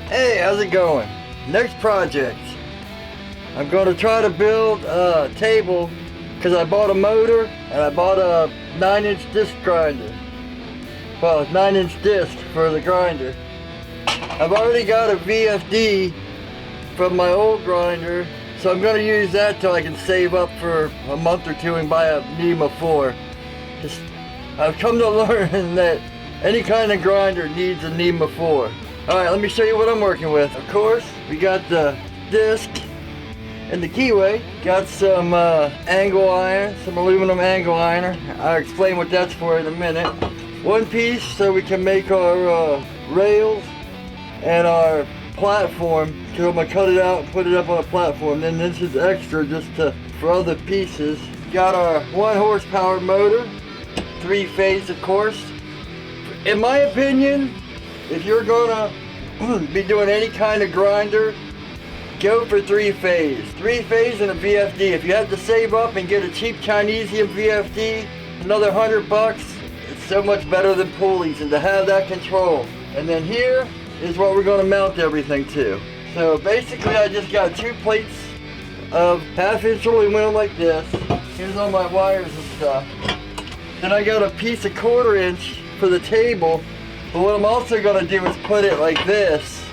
Hey, how's it going? Next project. I'm going to try to build a table because I bought a motor and I bought a 9-inch disc grinder. Well, 9-inch disc for the grinder. I've already got a VFD from my old grinder, so I'm going to use that till I can save up for a month or two and buy a NEMA 4. I've come to learn that any kind of grinder needs a NEMA 4. Alright, let me show you what I'm working with. Of course, we got the disc and the keyway. Got some angle iron, some aluminum angle iron. I'll explain what that's for in a minute. One piece so we can make our rails and our platform, because I'm going to cut it out and put it up on a platform. Then this is extra just for other pieces. Got our 1 horsepower motor, 3-phase of course. In my opinion, if you're gonna be doing any kind of grinder, go for 3-phase. 3-phase and a VFD. If you have to save up and get a cheap Chinesium VFD, another $100, it's so much better than pulleys, and to have that control. And then here is what we're gonna mount everything to. So basically I just got 2 plates of 1/2-inch aluminum like this. Here's all my wires and stuff. Then I got a piece of 1/4 inch for the table. But what I'm also going to do is put it like this.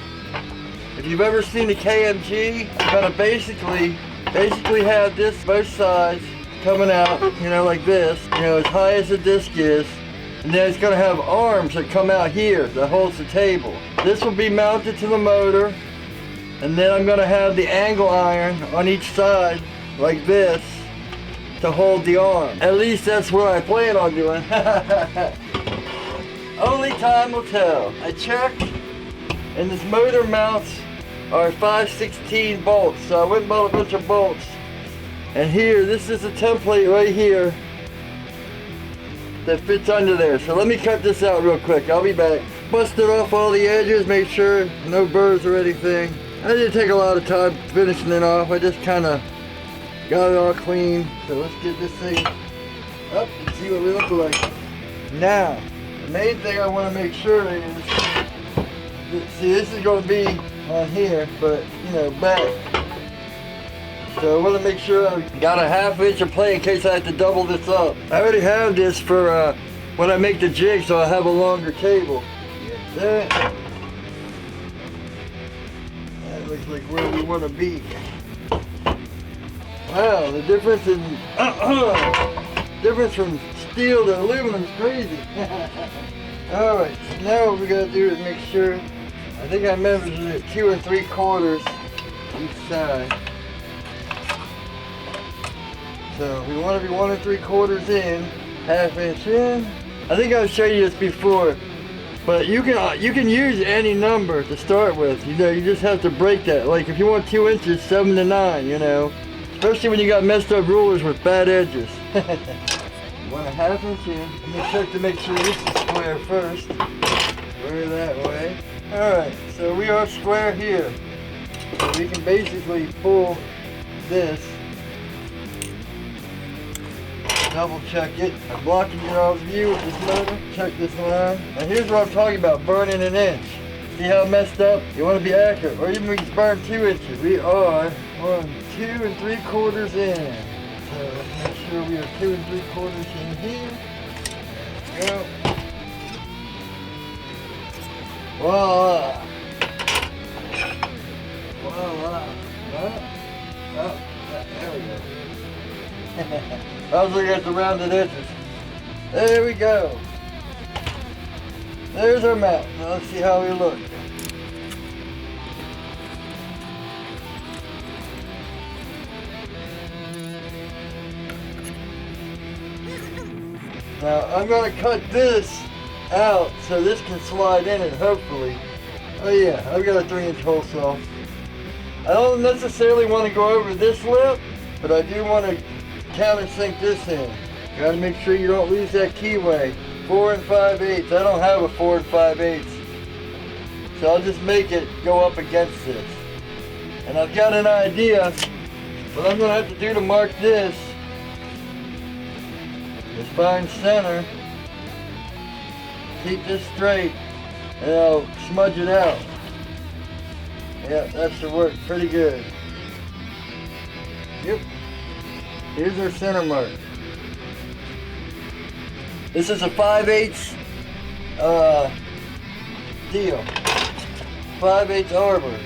If you've ever seen the KMG, I'm going to basically have this both sides coming out, you know, like this, you know, as high as the disc is. And then it's going to have arms that come out here that holds the table. This will be mounted to the motor. And then I'm going to have the angle iron on each side like this to hold the arm. At least that's what I plan on doing. Only time will tell. I checked, and this motor mounts are 5/16 bolts. So I went and bought a bunch of bolts. And here, this is a template right here that fits under there. So let me cut this out real quick. I'll be back. Busted off all the edges, make sure no burrs or anything. I didn't take a lot of time finishing it off. I just kind of got it all clean. So let's get this thing up and see what we look like. Now, the main thing I want to make sure is, see, this is going to be on here, but you know, back. So I want to make sure I got a 1/2 inch of play in case I have to double this up. I already have this for when I make the jig, so I have a longer table. Get that. That looks like where we want to be. Wow, the difference in difference from steel to aluminum is crazy. Alright, so now what we gotta do is make sure, I think I measured it 2 3/4 each side. So we want to be 1 3/4 in, 1/2 inch in. I think I've shown you this before, but you can use any number to start with. You know, you just have to break that. Like if you want 2 inches, 7 to 9, you know. Especially when you got messed up rulers with bad edges. 1/2 inch in. Let me check to make sure this is square first. Square that way. Alright, so we are square here. So we can basically pull this. Double check it. I'm blocking your all's view with this motor. Check this line. Now here's what I'm talking about, burning an inch. See how messed up? You want to be accurate. Or even we can burn 2 inches. We are 1 2 3/4 in. So let's make sure we are 2 3/4 in here. There we go. Voila! Voila! Oh, there we go. I was looking at the rounded edges. There we go. There's our mount. Now let's see how we look. Now I'm going to cut this out so this can slide in it hopefully. Oh yeah, I've got a 3-inch hole saw. I don't necessarily want to go over this lip, but I do want to countersink this in. You got to make sure you don't lose that keyway. 4 5/8. I don't have a 4 5/8. So I'll just make it go up against this. And I've got an idea. What I'm going to have to do to mark this is find center, keep this straight, and I'll smudge it out. Yeah, that should work pretty good. Yep. Here's our center mark. This is a 5/8 deal. 5/8 arbor.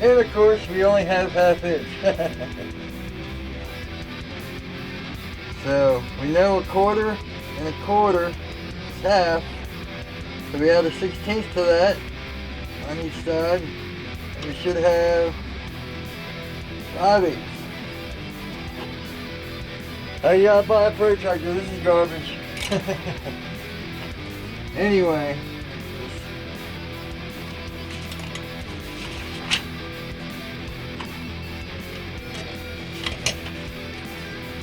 And of course, we only have 1/2 inch. So, we know 1/4 and 1/4 is half. So we add a 1/16 to that on each side. And we should have 5/8. Oh, you gotta buy a protractor. This is garbage. Anyway.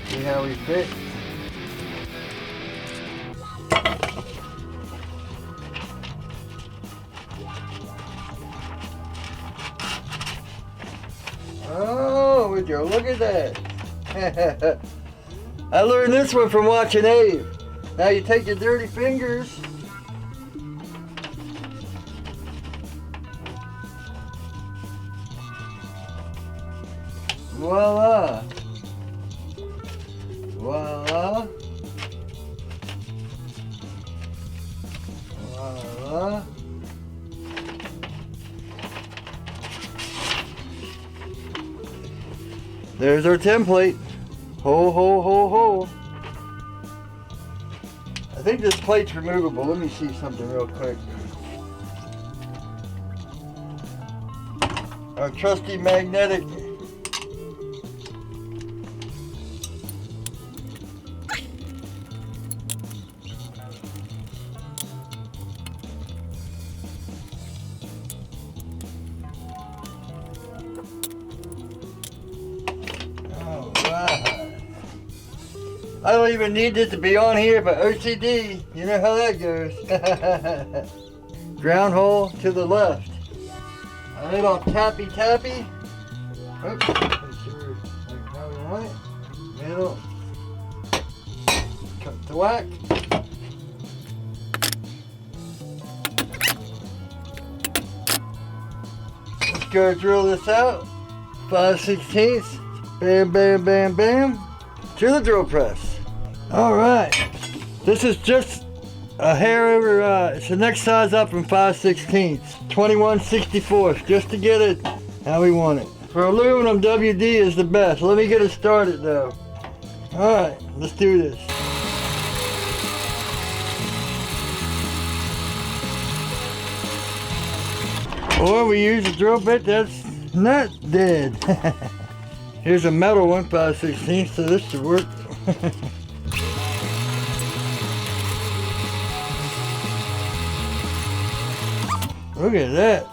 See how we fit. Oh, would you look at that? I learned this one from watching Dave. Now you take your dirty fingers. Voila. Voila. Voila. There's our template. Ho, ho, ho, ho. I think this plate's removable. Let me see something real quick. Our trusty magnetic. I don't even need this to be on here, but OCD, you know how that goes. Ground hole to the left. A little tappy tappy. Oops, make sure like how we want it. Middle. Cut the whack. Let's go drill this out. 5/16. Bam, bam, bam, bam. To the drill press. Alright, this is just a hair over, it's the next size up from 5/16, 21/64, just to get it how we want it. For aluminum, WD is the best. Let me get it started though. Alright, let's do this. Or we use a drill bit that's not dead. Here's a metal one, 5/16, so this should work. Look at that.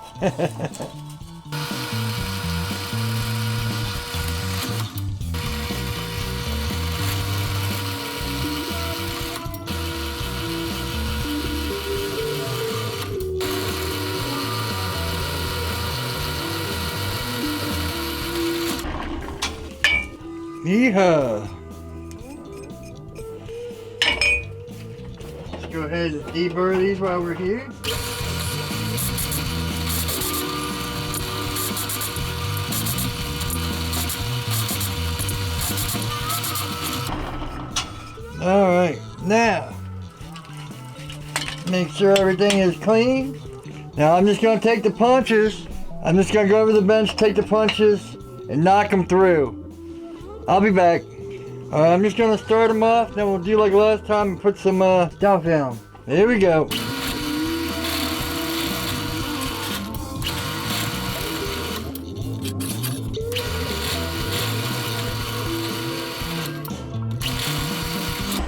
Yeehaw. Let's go ahead and deburr these while we're here. Alright, now make sure everything is clean. Now I'm just going to take the punches. I'm just going to go over the bench, take the punches, and knock them through. I'll be back. Alright, I'm just going to start them off, then we'll do like last time and put some stuff down. Here we go.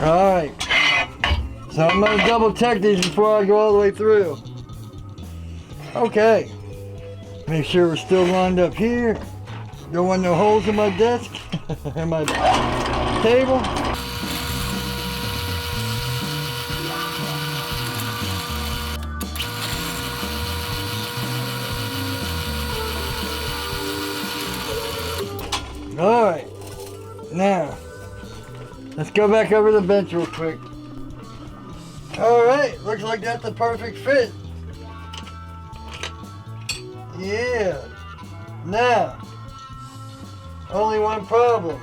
Alright, so I'm going to double check these before I go all the way through. Okay, make sure we're still lined up here. Don't want no holes in my desk and my table. Alright, now let's go back over the bench real quick. Alright, looks like that's a perfect fit. Yeah. Now, only one problem.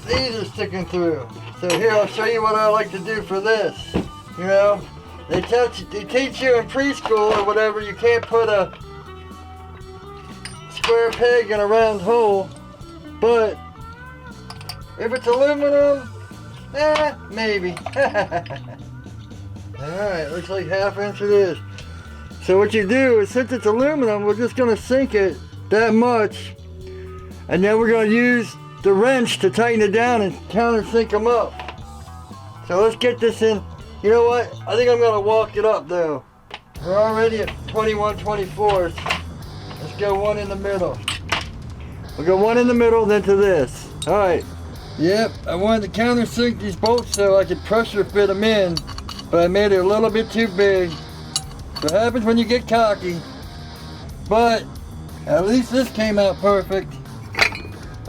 These are sticking through. So here, I'll show you what I like to do for this. You know, they teach you in preschool or whatever, you can't put a square peg in a round hole, but if it's aluminum, maybe. Alright, looks like 1/2 inch it is. So what you do is, since it's aluminum, we're just going to sink it that much, and then we're going to use the wrench to tighten it down and countersink them up. So let's get this in. You know what? I think I'm going to walk it up though. We're already at 21/24. Let's go one in the middle. We'll go one in the middle, then to this. Alright. Yep, I wanted to countersink these bolts so I could pressure fit them in, but I made it a little bit too big. So it happens when you get cocky. But at least this came out perfect.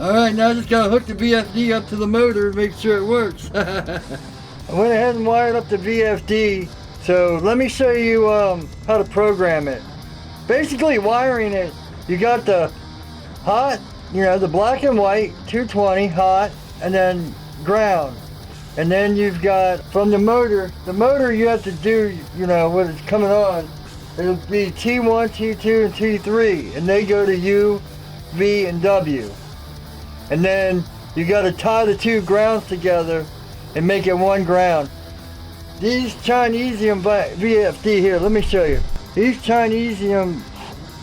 Alright, now I just gotta hook the VFD up to the motor and make sure it works. I went ahead and wired up the VFD. So let me show you how to program it. Basically wiring it, you got the hot, you know, the black and white, 220 hot, and then ground. And then you've got from the motor you have to do, you know, what is coming on. It'll be T1, T2, and T3, and they go to U, V, and W. And then you got to tie the two grounds together and make it one ground. These Chinesium VFD here, let me show you. These Chinesium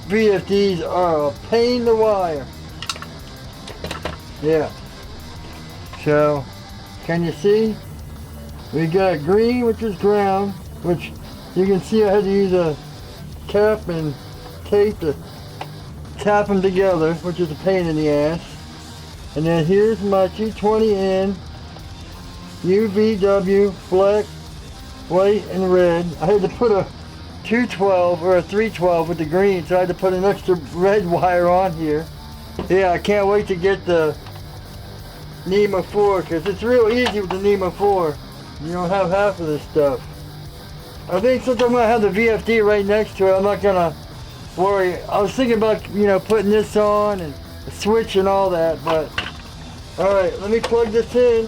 VFDs are a pain to wire. Yeah. So, can you see? We got green, which is ground, which you can see I had to use a cap and tape to tap them together, which is a pain in the ass. And then here's my 220N, UVW, black, white, and red. I had to put a 212 or a 312 with the green, so I had to put an extra red wire on here. Yeah, I can't wait to get the NEMA 4, because it's real easy with the NEMA 4. You don't have half of this stuff. I think since I'm going to have the VFD right next to it, I'm not going to worry. I was thinking about, you know, putting this on and the switch and all that, but alright, let me plug this in.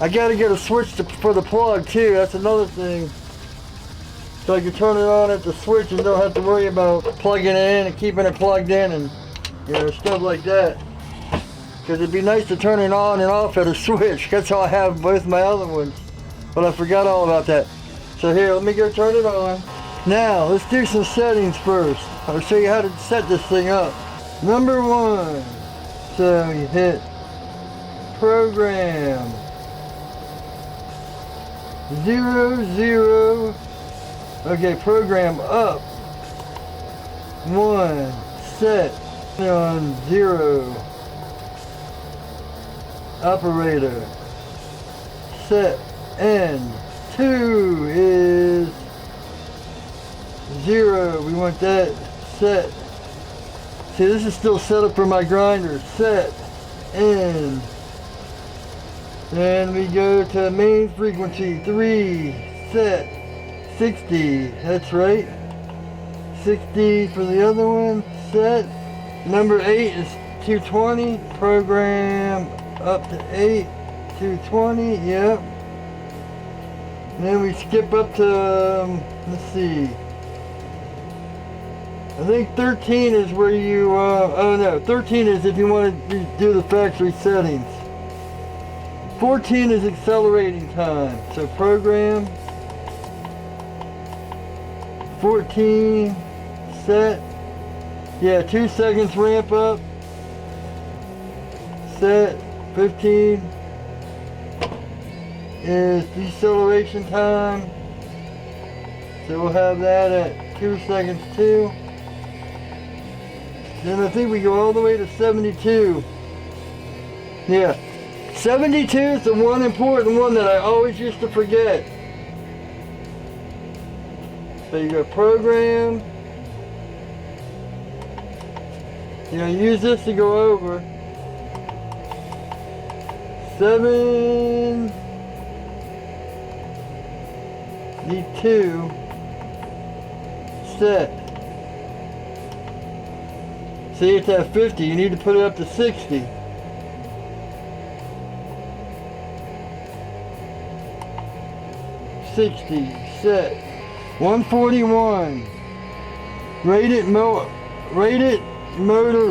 I got to get a switch for the plug too, that's another thing. So I can turn it on at the switch and don't have to worry about plugging it in and keeping it plugged in and, you know, stuff like that. Because it'd be nice to turn it on and off at a switch. That's how I have both my other ones. But I forgot all about that. So here, let me go turn it on. Now, let's do some settings first. I'll show you how to set this thing up. Number 1. So you hit program. 0. Okay, program up. 1. Set on 0. Operator. Set end. 2 is 0. We want that set. See, this is still set up for my grinder. Set end. Then we go to main frequency 3. Set 60. That's right. 60 for the other one. Set. Number 8 is 220. Program up to 8. 220. Yep. And then we skip up to, let's see. I think 13 is where you, oh no, 13 is if you want to do the factory settings. 14 is accelerating time. So program. 14, set. Yeah, 2 seconds ramp up. Set. 15 is deceleration time. So we'll have that at 2 seconds too. Then I think we go all the way to 72. Yeah. 72 is the one important one that I always used to forget. So you go program. You know, use this to go over. 72. set. See, it's at 50. You need to put it up to 60. Set. 141. Rated motor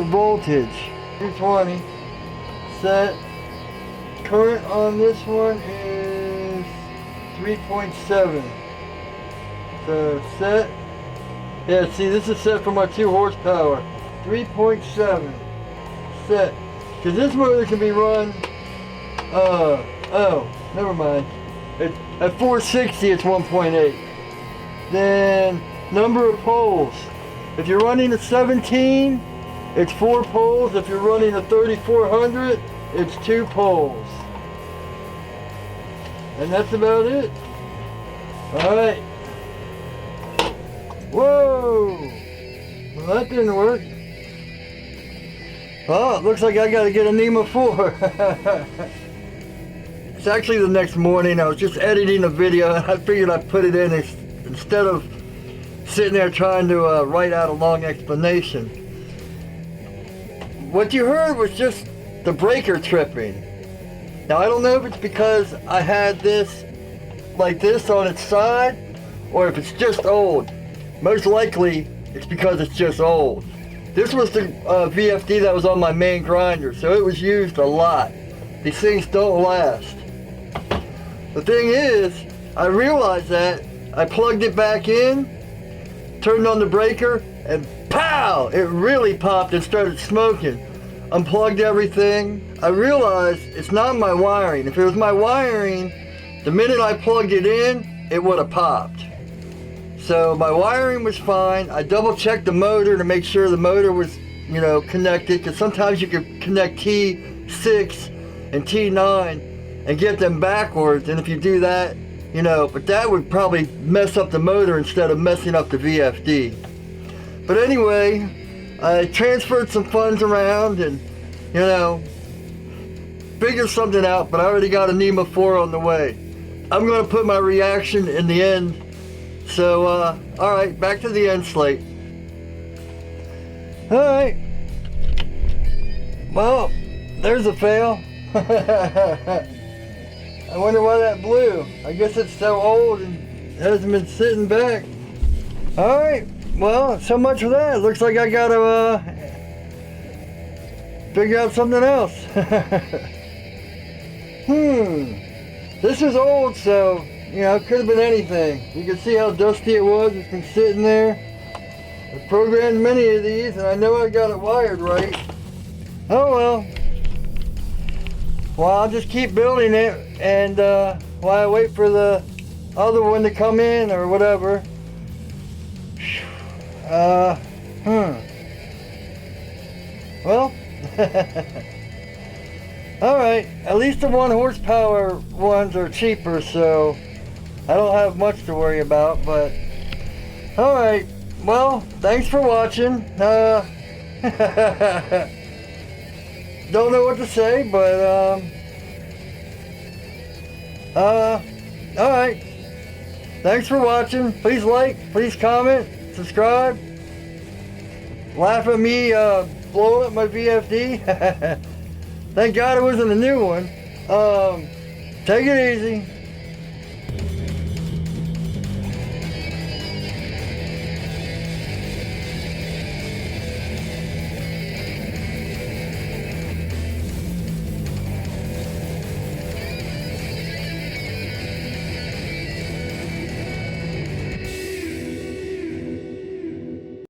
voltage. 220. Set. Current on this one is 3.7. So set. Yeah, see, this is set for my 2 horsepower. 3.7. Set. Because this motor can be run. Oh, never mind. At 460, it's 1.8. Then number of poles. If you're running a 17, it's 4 poles. If you're running a 3400, it's 2 poles. And that's about it. Alright. Whoa! Well, that didn't work. Well, it looks like I gotta get a NEMA 4. It's actually the next morning. I was just editing a video and I figured I'd put it in instead of sitting there trying to write out a long explanation. What you heard was just the breaker tripping. Now I don't know if it's because I had this like this on its side or if it's just old. Most likely it's because it's just old. This was the VFD that was on my main grinder, so it was used a lot. These things don't last. The thing is, I realized that, I plugged it back in, turned on the breaker, and pow! It really popped and started smoking. Unplugged everything. I realized it's not my wiring. If it was my wiring, the minute I plugged it in, it would have popped. So my wiring was fine. I double checked the motor to make sure the motor was, connected, because sometimes you could connect T6 and T9 and get them backwards, and if you do that, but that would probably mess up the motor instead of messing up the VFD. But anyway, I transferred some funds around and, figured something out, but I already got a NEMA 4 on the way. I'm going to put my reaction in the end. So, alright, back to the end slate. Alright. Well, there's a fail. I wonder why that blew. I guess it's so old and hasn't been sitting back. Alright, well, so much for that. Looks like I gotta figure out something else. This is old, so it could have been anything. You can see how dusty it was. It's been sitting there. I programmed many of these and I know I got it wired right. Oh well. Well, I'll just keep building it, and while I wait for the other one to come in or whatever. Well, alright, at least the 1 horsepower ones are cheaper, so I don't have much to worry about, but alright, well, thanks for watching. Don't know what to say, but alright. Thanks for watching. Please like, please comment, subscribe. Laugh at me blowing up my VFD. Thank God it wasn't a new one. Take it easy.